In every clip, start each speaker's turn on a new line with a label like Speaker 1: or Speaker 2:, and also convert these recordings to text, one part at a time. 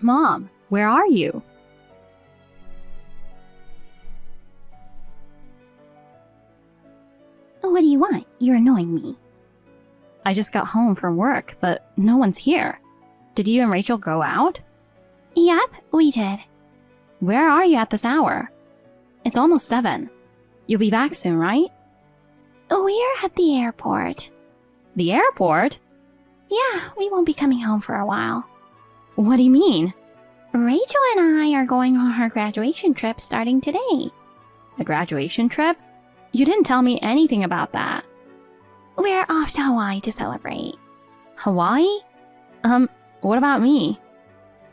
Speaker 1: Mom, where are you?
Speaker 2: What do you want? You're annoying me.
Speaker 1: I just got home from work, but no one's here. Did you and Rachel go out?
Speaker 2: Yep, we did.
Speaker 1: Where are you at this hour? It's almost 7. You'll be back soon, right?
Speaker 2: We're at the airport.
Speaker 1: The airport?
Speaker 2: Yeah, we won't be coming home for a while.
Speaker 1: What do you mean?
Speaker 2: Rachel and I are going on our graduation trip starting today.
Speaker 1: A graduation trip? You didn't tell me anything about that.
Speaker 2: We're off to Hawaii to celebrate.
Speaker 1: Hawaii? What about me?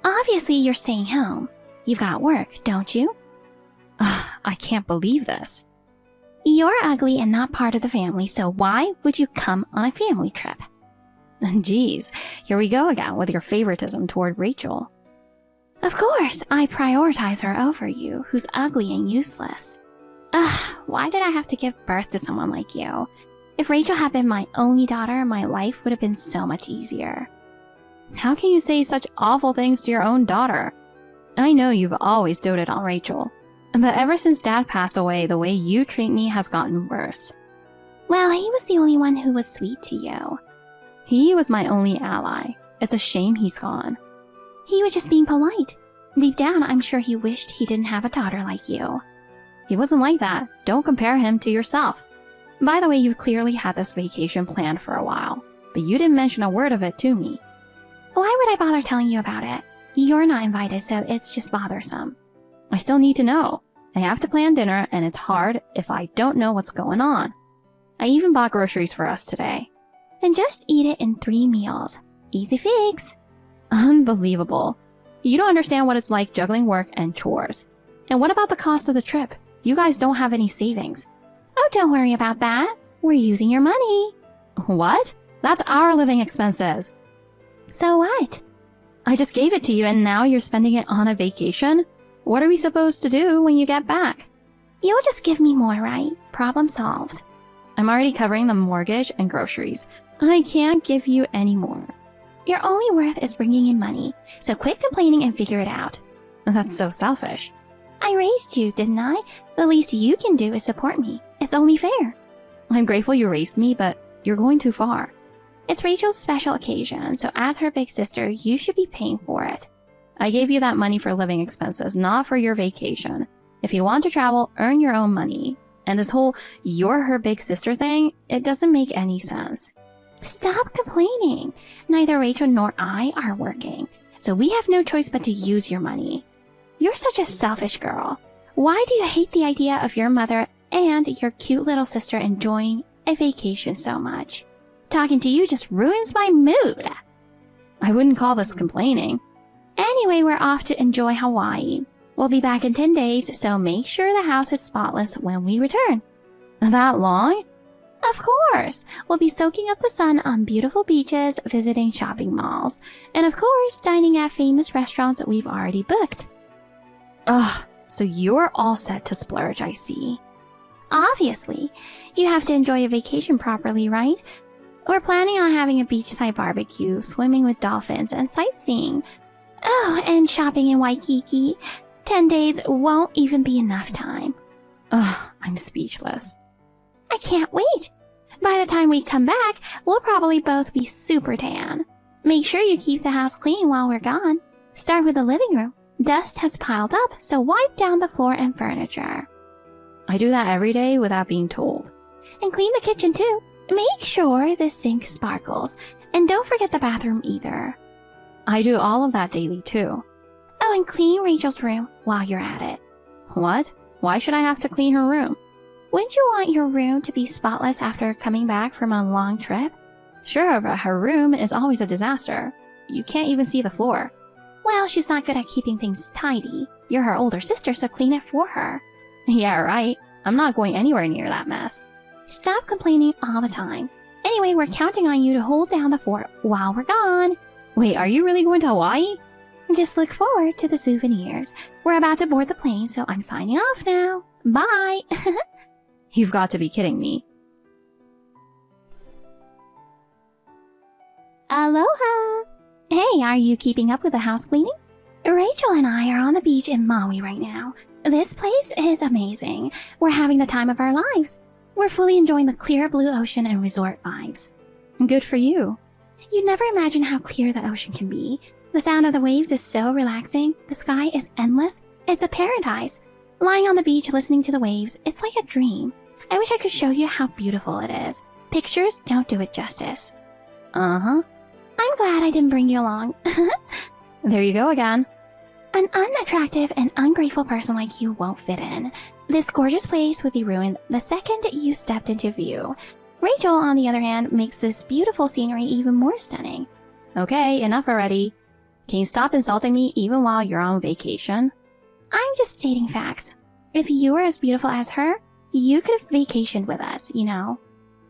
Speaker 2: Obviously, you're staying home. You've got work, don't you?
Speaker 1: I can't believe this.
Speaker 2: You're ugly and not part of the family, so why would you come on a family trip?
Speaker 1: Geez, here we go again with your favoritism toward Rachel.
Speaker 2: Of course, I prioritize her over you, who's ugly and useless. Why did I have to give birth to someone like you? If Rachel had been my only daughter, my life would have been so much easier.
Speaker 1: How can you say such awful things to your own daughter? I know you've always doted on Rachel, but ever since Dad passed away, the way you treat me has gotten worse.
Speaker 2: Well, he was the only one who was sweet to you.
Speaker 1: He was my only ally. It's a shame he's gone.
Speaker 2: He was just being polite. Deep down, I'm sure he wished he didn't have a daughter like you.
Speaker 1: He wasn't like that. Don't compare him to yourself. By the way, you clearly had this vacation planned for a while, but you didn't mention a word of it to me.
Speaker 2: Why would I bother telling you about it? You're not invited, so it's just bothersome.
Speaker 1: I still need to know. I have to plan dinner, and it's hard if I don't know what's going on. I even bought groceries for us today.
Speaker 2: Then just eat it in 3 meals. Easy fix.
Speaker 1: Unbelievable. You don't understand what it's like juggling work and chores. And what about the cost of the trip? You guys don't have any savings.
Speaker 2: Oh, don't worry about that. We're using your money.
Speaker 1: What? That's our living expenses.
Speaker 2: So what?
Speaker 1: I just gave it to you and now you're spending it on a vacation? What are we supposed to do when you get back?
Speaker 2: You'll just give me more, right? Problem solved.
Speaker 1: I'm already covering the mortgage and groceries. I can't give you any more.
Speaker 2: Your only worth is bringing in money, so quit complaining and figure it out.
Speaker 1: That's so selfish.
Speaker 2: I raised you, didn't I? The least you can do is support me. It's only fair.
Speaker 1: I'm grateful you raised me, but you're going too far.
Speaker 2: It's Rachel's special occasion, so as her big sister, you should be paying for it.
Speaker 1: I gave you that money for living expenses, not for your vacation. If you want to travel, earn your own money. And this whole you're her big sister thing, it doesn't make any sense.
Speaker 2: Stop complaining. Neither Rachel nor I are working, so we have no choice but to use your money. You're such a selfish girl. Why do you hate the idea of your mother and your cute little sister enjoying a vacation so much? Talking to you just ruins my mood.
Speaker 1: I wouldn't call this complaining.
Speaker 2: Anyway, we're off to enjoy Hawaii. We'll be back in 10 days, so make sure the house is spotless when we return.
Speaker 1: That long?
Speaker 2: Of course. We'll be soaking up the sun on beautiful beaches, visiting shopping malls, and of course, dining at famous restaurants that we've already booked.
Speaker 1: Ugh, so you're all set to splurge, I see.
Speaker 2: Obviously. You have to enjoy a vacation properly, right? We're planning on having a beachside barbecue, swimming with dolphins, and sightseeing. Oh, and shopping in Waikiki. 10 days won't even be enough time.
Speaker 1: Ugh, I'm speechless.
Speaker 2: I can't wait. By the time we come back, we'll probably both be super tan. Make sure you keep the house clean while we're gone. Start with the living room. Dust has piled up, so wipe down the floor and furniture.
Speaker 1: I do that every day without being told.
Speaker 2: And clean the kitchen too. Make sure the sink sparkles. And don't forget the bathroom either.
Speaker 1: I do all of that daily too.
Speaker 2: Oh, and clean Rachel's room while you're at it.
Speaker 1: What? Why should I have to clean her room?
Speaker 2: Wouldn't you want your room to be spotless after coming back from a long trip?
Speaker 1: Sure, but her room is always a disaster. You can't even see the floor.
Speaker 2: Well, she's not good at keeping things tidy. You're her older sister, so clean it for her.
Speaker 1: Yeah, right. I'm not going anywhere near that mess.
Speaker 2: Stop complaining all the time. Anyway, we're counting on you to hold down the fort while we're gone.
Speaker 1: Wait, are you really going to Hawaii?
Speaker 2: Just look forward to the souvenirs. We're about to board the plane, so I'm signing off now. Bye!
Speaker 1: You've got to be kidding me.
Speaker 2: Aloha! Hey, are you keeping up with the house cleaning? Rachel and I are on the beach in Maui right now. This place is amazing. We're having the time of our lives. We're fully enjoying the clear blue ocean and resort vibes.
Speaker 1: Good for you.
Speaker 2: You'd never imagine how clear the ocean can be. The sound of the waves is so relaxing. The sky is endless. It's a paradise. Lying on the beach listening to the waves, it's like a dream. I wish I could show you how beautiful it is. Pictures don't do it justice.
Speaker 1: Uh-huh.
Speaker 2: I'm glad I didn't bring you along.
Speaker 1: There you go again.
Speaker 2: An unattractive and ungrateful person like you won't fit in. This gorgeous place would be ruined the second you stepped into view. Rachel, on the other hand, makes this beautiful scenery even more stunning.
Speaker 1: Okay, enough already. Can you stop insulting me even while you're on vacation?
Speaker 2: I'm just stating facts. If you were as beautiful as her, you could have vacationed with us, you know.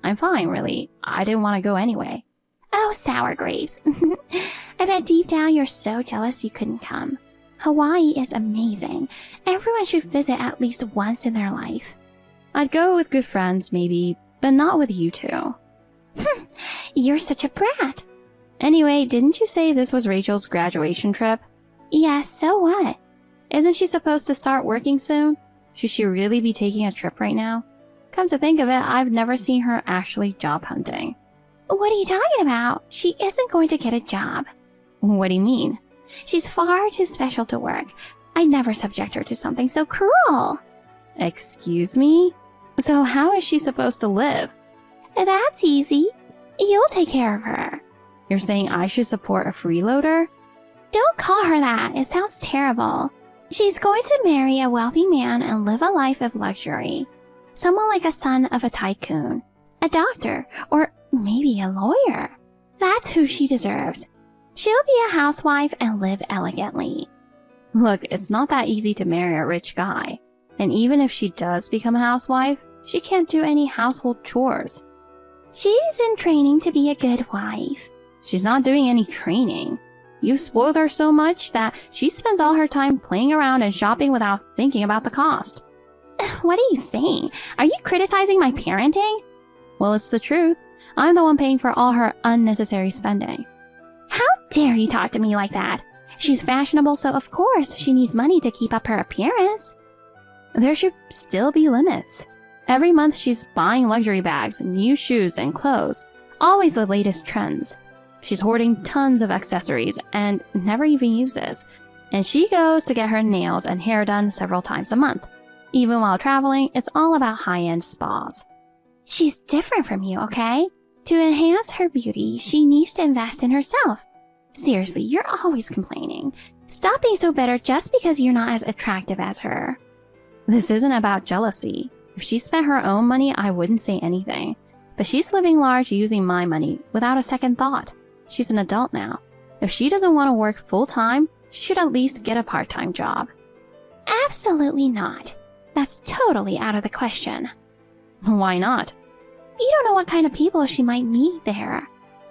Speaker 1: I'm fine, really. I didn't want to go anyway.
Speaker 2: Oh, sour grapes. I bet deep down you're so jealous you couldn't come. Hawaii is amazing. Everyone should visit at least once in their life.
Speaker 1: I'd go with good friends, maybe, but not with you two.
Speaker 2: You're such a brat.
Speaker 1: Anyway, didn't you say this was Rachel's graduation trip?
Speaker 2: Yes, so what?
Speaker 1: Isn't she supposed to start working soon? Should she really be taking a trip right now? Come to think of it, I've never seen her actually job hunting.
Speaker 2: What are you talking about? She isn't going to get a job.
Speaker 1: What do you mean?
Speaker 2: She's far too special to work. I'd never subject her to something so cruel.
Speaker 1: Excuse me? So how is she supposed to live?
Speaker 2: That's easy. You'll take care of her.
Speaker 1: You're saying I should support a freeloader?
Speaker 2: Don't call her that. It sounds terrible. She's going to marry a wealthy man and live a life of luxury. Someone like a son of a tycoon, a doctor, or maybe a lawyer. That's who she deserves. She'll be a housewife and live elegantly.
Speaker 1: Look, it's not that easy to marry a rich guy. And even if she does become a housewife, she can't do any household chores.
Speaker 2: She's in training to be a good wife.
Speaker 1: She's not doing any training. You've spoiled her so much that she spends all her time playing around and shopping without thinking about the cost.
Speaker 2: What are you saying? Are you criticizing my parenting?
Speaker 1: Well, it's the truth. I'm the one paying for all her unnecessary spending.
Speaker 2: How dare you talk to me like that? She's fashionable, so of course she needs money to keep up her appearance.
Speaker 1: There should still be limits. Every month she's buying luxury bags, new shoes, and clothes. Always the latest trends. She's hoarding tons of accessories and never even uses. And she goes to get her nails and hair done several times a month. Even while traveling, it's all about high-end spas.
Speaker 2: She's different from you, okay? To enhance her beauty, she needs to invest in herself. Seriously, you're always complaining. Stop being so bitter just because you're not as attractive as her.
Speaker 1: This isn't about jealousy. If she spent her own money, I wouldn't say anything. But she's living large using my money without a second thought. She's an adult now. If she doesn't want to work full-time, she should at least get a part-time job.
Speaker 2: Absolutely not. That's totally out of the question.
Speaker 1: Why not?
Speaker 2: You don't know what kind of people she might meet there.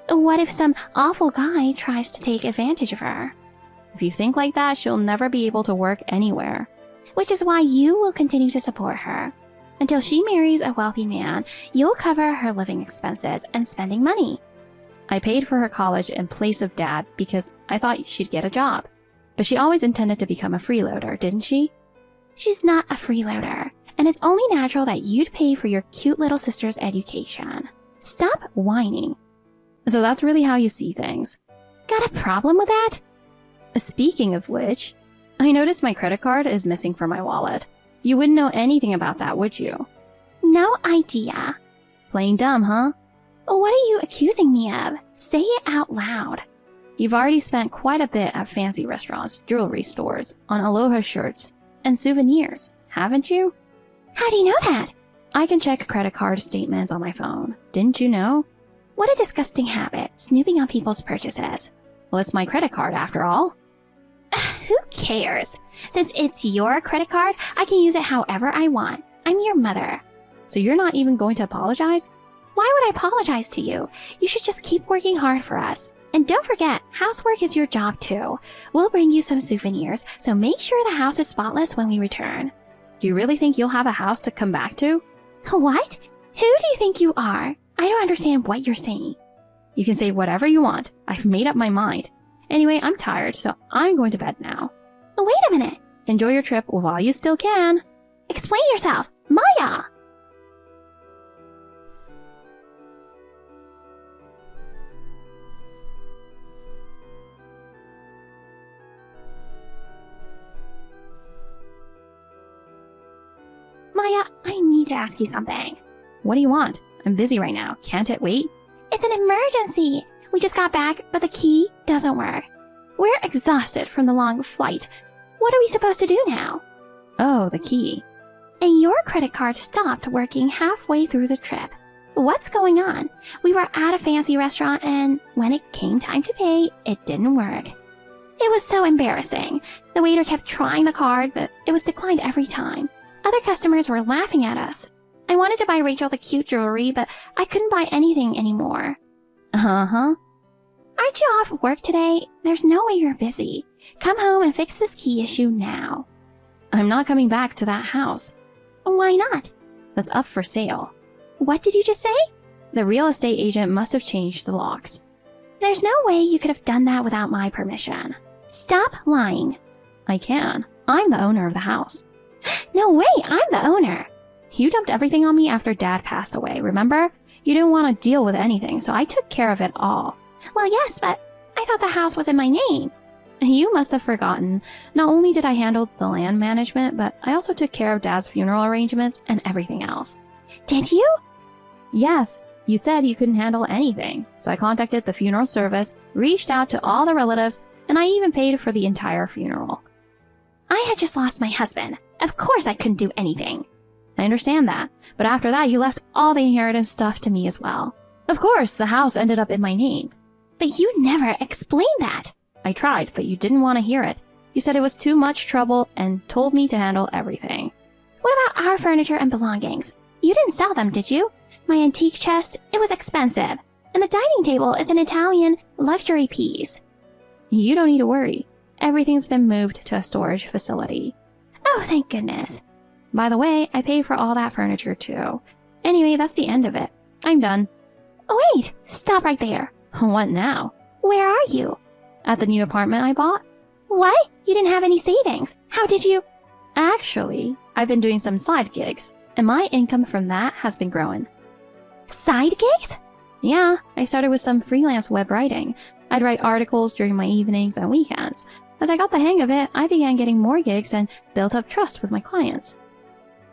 Speaker 2: What if some awful guy tries to take advantage of her?
Speaker 1: If you think like that, she'll never be able to work anywhere.
Speaker 2: Which is why you will continue to support her. Until she marries a wealthy man, you'll cover her living expenses and spending money.
Speaker 1: I paid for her college in place of Dad because I thought she'd get a job. But she always intended to become a freeloader, didn't she?
Speaker 2: She's not a freeloader, and it's only natural that you'd pay for your cute little sister's education. Stop whining.
Speaker 1: So that's really how you see things.
Speaker 2: Got a problem with that?
Speaker 1: Speaking of which, I noticed my credit card is missing from my wallet. You wouldn't know anything about that, would you?
Speaker 2: No idea.
Speaker 1: Plain dumb, huh?
Speaker 2: What are you accusing me of? Say it out loud.
Speaker 1: You've already spent quite a bit at fancy restaurants, jewelry stores, on Aloha shirts, and souvenirs, haven't you?
Speaker 2: How do you know that?
Speaker 1: I can check credit card statements on my phone. Didn't you know?
Speaker 2: What a disgusting habit, snooping on people's purchases.
Speaker 1: Well, it's my credit card after all.
Speaker 2: Who cares? Since it's your credit card, I can use it however I want. I'm your mother.
Speaker 1: So you're not even going to apologize?
Speaker 2: Why would I apologize to you? You should just keep working hard for us. And don't forget, housework is your job too. We'll bring you some souvenirs, so make sure the house is spotless when we return.
Speaker 1: Do you really think you'll have a house to come back to?
Speaker 2: What? Who do you think you are? I don't understand what you're saying.
Speaker 1: You can say whatever you want. I've made up my mind. Anyway, I'm tired, so I'm going to bed now.
Speaker 2: Wait a minute.
Speaker 1: Enjoy your trip while you still can.
Speaker 2: Explain yourself. Maya! Maya, I need to ask you something.
Speaker 1: What do you want? I'm busy right now. Can't it wait?
Speaker 2: It's an emergency. We just got back, but the key doesn't work. We're exhausted from the long flight. What are we supposed to do now?
Speaker 1: Oh, the key.
Speaker 2: And your credit card stopped working halfway through the trip. What's going on? We were at a fancy restaurant, and when it came time to pay, it didn't work. It was so embarrassing. The waiter kept trying the card, but it was declined every time. Other customers were laughing at us. I wanted to buy Rachel the cute jewelry, but I couldn't buy anything anymore.
Speaker 1: Uh-huh.
Speaker 2: Aren't you off work today? There's no way you're busy. Come home and fix this key issue now.
Speaker 1: I'm not coming back to that house.
Speaker 2: Why not?
Speaker 1: That's up for sale.
Speaker 2: What did you just say?
Speaker 1: The real estate agent must have changed the locks.
Speaker 2: There's no way you could have done that without my permission. Stop lying.
Speaker 1: I can. I'm the owner of the house.
Speaker 2: No way, I'm the owner.
Speaker 1: You dumped everything on me after Dad passed away, remember? You didn't want to deal with anything, so I took care of it all.
Speaker 2: Well, yes, but I thought the house was in my name.
Speaker 1: You must have forgotten. Not only did I handle the land management, but I also took care of Dad's funeral arrangements and everything else.
Speaker 2: Did you?
Speaker 1: Yes, you said you couldn't handle anything, so I contacted the funeral service, reached out to all the relatives, and I even paid for the entire funeral.
Speaker 2: I had just lost my husband. Of course I couldn't do anything.
Speaker 1: I understand that, but after that you left all the inheritance stuff to me as well. Of course, the house ended up in my name.
Speaker 2: But you never explained that.
Speaker 1: I tried, but you didn't want to hear it. You said it was too much trouble and told me to handle everything.
Speaker 2: What about our furniture and belongings? You didn't sell them, did you? My antique chest, it was expensive. And the dining table, it's an Italian luxury piece.
Speaker 1: You don't need to worry. Everything's been moved to a storage facility.
Speaker 2: Oh, thank goodness.
Speaker 1: By the way, I paid for all that furniture too. Anyway, that's the end of it. I'm done.
Speaker 2: Wait, stop right there.
Speaker 1: What now?
Speaker 2: Where are you?
Speaker 1: At the new apartment I bought?
Speaker 2: What? You didn't have any savings. How did you?
Speaker 1: Actually, I've been doing some side gigs, and my income from that has been growing.
Speaker 2: Side gigs?
Speaker 1: Yeah, I started with some freelance web writing. I'd write articles during my evenings and weekends. As I got the hang of it, I began getting more gigs and built up trust with my clients.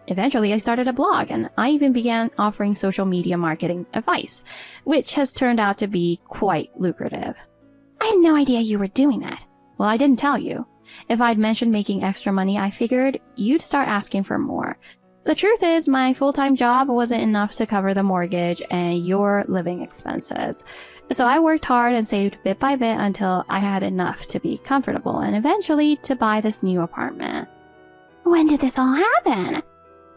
Speaker 1: Eventually, I started a blog, and I even began offering social media marketing advice, which has turned out to be quite lucrative.
Speaker 2: I had no idea you were doing that.
Speaker 1: Well, I didn't tell you. If I'd mentioned making extra money, I figured you'd start asking for more. The truth is, my full-time job wasn't enough to cover the mortgage and your living expenses. So I worked hard and saved bit by bit until I had enough to be comfortable and eventually to buy this new apartment.
Speaker 2: When did this all happen?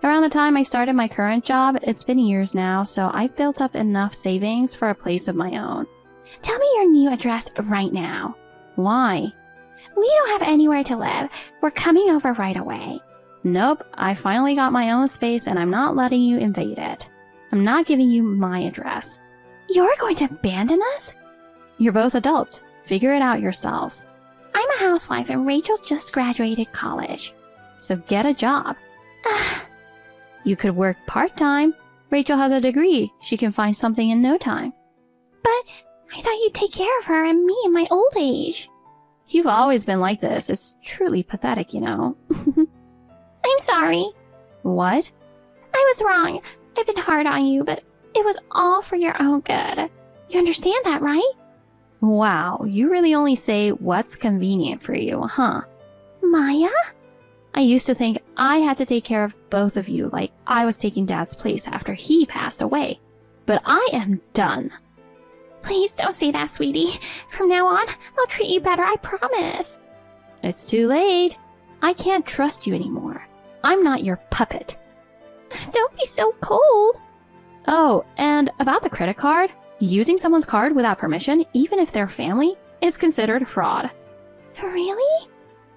Speaker 1: Around the time I started my current job, it's been years now, so I've built up enough savings for a place of my own.
Speaker 2: Tell me your new address right now.
Speaker 1: Why?
Speaker 2: We don't have anywhere to live. We're coming over right away.
Speaker 1: Nope, I finally got my own space and I'm not letting you invade it. I'm not giving you my address.
Speaker 2: You're going to abandon us?
Speaker 1: You're both adults. Figure it out yourselves.
Speaker 2: I'm a housewife and Rachel just graduated college.
Speaker 1: So get a job. You could work part-time. Rachel has a degree. She can find something in no time.
Speaker 2: But I thought you'd take care of her and me in my old age.
Speaker 1: You've always been like this. It's truly pathetic, you know.
Speaker 2: I'm sorry.
Speaker 1: What?
Speaker 2: I was wrong. I've been hard on you, but it was all for your own good. You understand that, right?
Speaker 1: Wow, you really only say what's convenient for you, huh?
Speaker 2: Maya?
Speaker 1: I used to think I had to take care of both of you like I was taking Dad's place after he passed away. But I am done.
Speaker 2: Please don't say that, sweetie. From now on, I'll treat you better, I promise.
Speaker 1: It's too late. I can't trust you anymore. I'm not your puppet.
Speaker 2: Don't be so cold.
Speaker 1: Oh, and about the credit card, using someone's card without permission, even if they're family, is considered fraud.
Speaker 2: Really?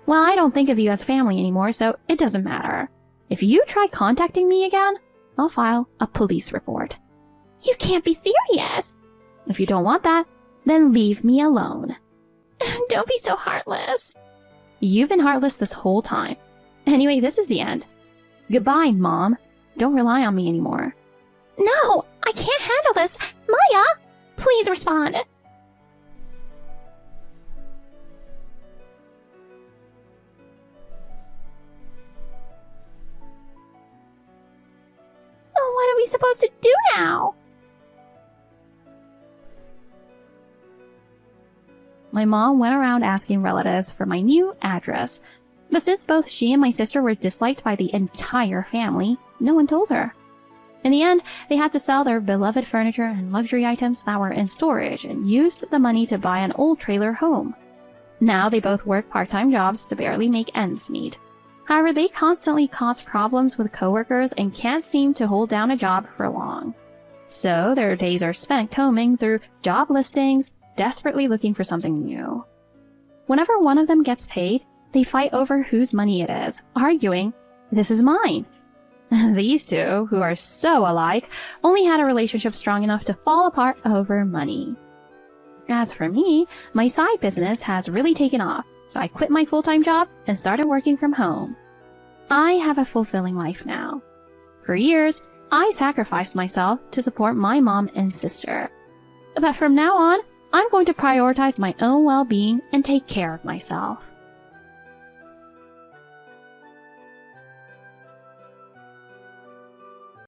Speaker 1: Well, I don't think of you as family anymore, so it doesn't matter. If you try contacting me again, I'll file a police report.
Speaker 2: You can't be serious.
Speaker 1: If you don't want that, then leave me alone.
Speaker 2: Don't be so heartless.
Speaker 1: You've been heartless this whole time. Anyway, this is the end. Goodbye, Mom. Don't rely on me anymore.
Speaker 2: No, I can't handle this. Maya, please respond. What are we supposed to do now?
Speaker 1: My mom went around asking relatives for my new address, but since both she and my sister were disliked by the entire family, no one told her. In the end, they had to sell their beloved furniture and luxury items that were in storage and used the money to buy an old trailer home. Now they both work part-time jobs to barely make ends meet. However, they constantly cause problems with coworkers and can't seem to hold down a job for long. So their days are spent combing through job listings, desperately looking for something new. Whenever one of them gets paid, they fight over whose money it is, arguing, "This is mine." These two, who are so alike, only had a relationship strong enough to fall apart over money. As for me, my side business has really taken off, so I quit my full-time job and started working from home. I have a fulfilling life now. For years, I sacrificed myself to support my mom and sister. But from now on, I'm going to prioritize my own well-being and take care of myself.